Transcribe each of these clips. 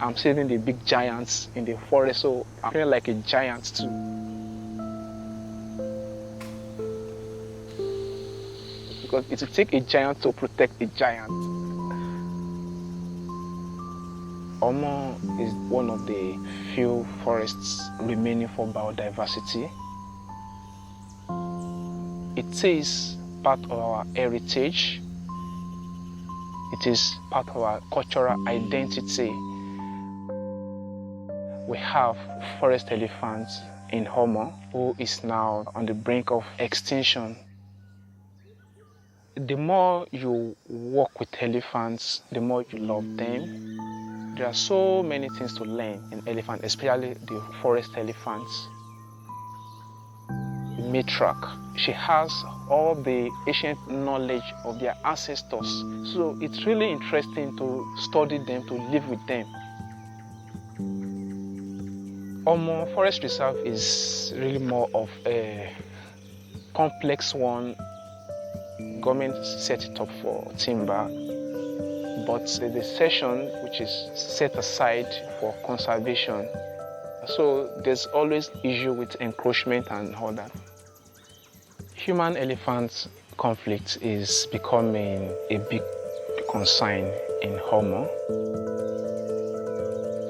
I'm saving the big giants in the forest, so I'm feeling like a giant too. Because it will take a giant to protect a giant. Omo is one of the few forests remaining for biodiversity. It is part of our heritage. It is part of our cultural identity. We have forest elephants in Omo, who is now on the brink of extinction. The more you walk with elephants, the more you love them. There are so many things to learn in elephants, especially the forest elephants. Maverick, she has all the ancient knowledge of their ancestors. So it's really interesting to study them, to live with them. Omo Forest Reserve is really more of a complex one. Government set it up for timber, but there's a section which is set aside for conservation. So there's always issue with encroachment and all that. Human-elephant conflict is becoming a big concern in Omo.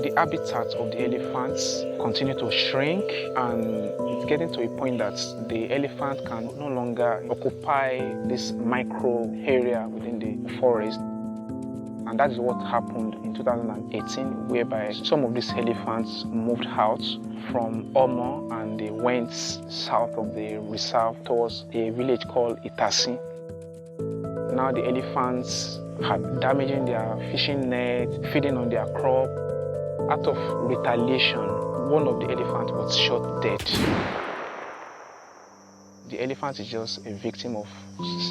The habitat of the elephants continue to shrink, and it's getting to a point that the elephant can no longer occupy this micro area within the forest. And that is what happened in 2018, whereby some of these elephants moved out from Omo and they went south of the reserve towards a village called Itasi. Now the elephants are damaging their fishing net, feeding on their crop. Out of retaliation, one of the elephants was shot dead. The elephant is just a victim of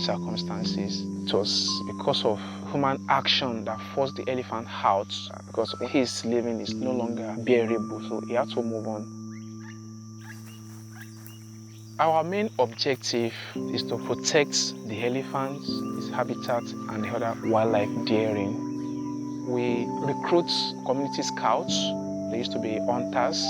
circumstances. It was because of human action that forced the elephant out, because his living is no longer bearable, so he had to move on. Our main objective is to protect the elephants, its habitat, and the other wildlife therein. We recruit community scouts. They used to be hunters.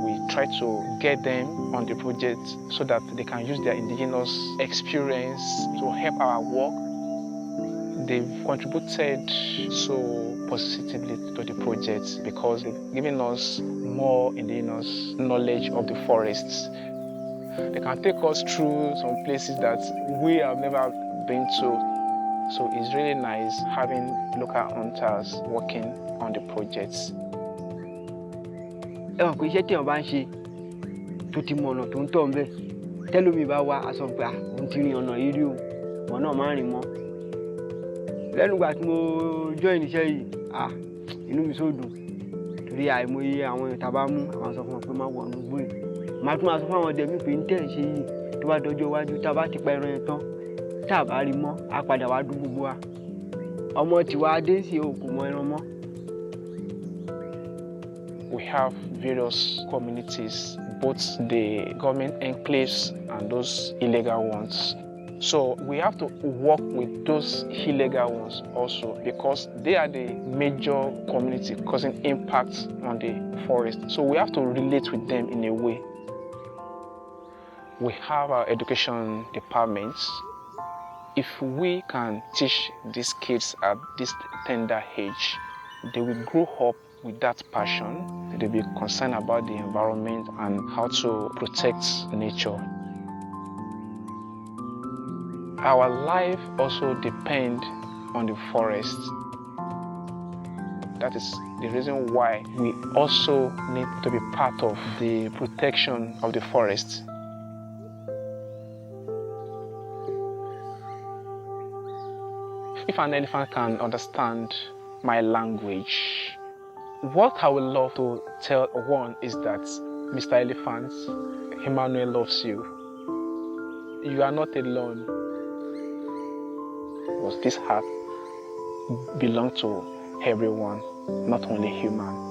We try to get them on the project so that they can use their indigenous experience to help our work. They've contributed so positively to the project because they've given us more indigenous knowledge of the forests. They can take us through some places that we have never been to. So it's really nice having local hunters working on the projects. Kò iṣẹ́ tí wọ́n bá ń ṣe tó ti mọ ọ̀nà tó ń tọ̀ ń bẹ̀ tẹ́lómi bá wá aṣọ pé òun ti rìn ọ̀nà yìí rí o wọn náà máa rìn mọ́. Lẹ́nu ìgbà tí mo join iṣẹ́ yìí inú mi so dùn torí àìmọye àwọn èèyàn tá a bá mú àwọn sọ fún wọn pé má wọ ọ̀nà gbòòrè. Màá tún máa sọ fún àwọn ọdẹ mi pé ń tẹ̀ ń ṣe yìí tó bá dọjọ́ iwájú tá a bá ti pa ẹran yẹn tán tá a bá rí mọ́ á padà wá dún gbogbo wa. Ọmọ tiwa dé sí òkú mọ ẹran mọ́. We have various communities, both the government enclaves and those illegal ones. So we have to work with those illegal ones also because they are the major community causing impact on the forest. So we have to relate with them in a way. We have our education departments. If we can teach these kids at this tender age, they will grow up with that passion. They'll be concerned about the environment and how to protect nature. Our life also depends on the forest. That is the reason why we also need to be part of the protection of the forest. If an elephant can understand my language, what I would love to tell one is that, Mr. Elephant, Emmanuel loves you. You are not alone. Because this heart belongs to everyone, not only human.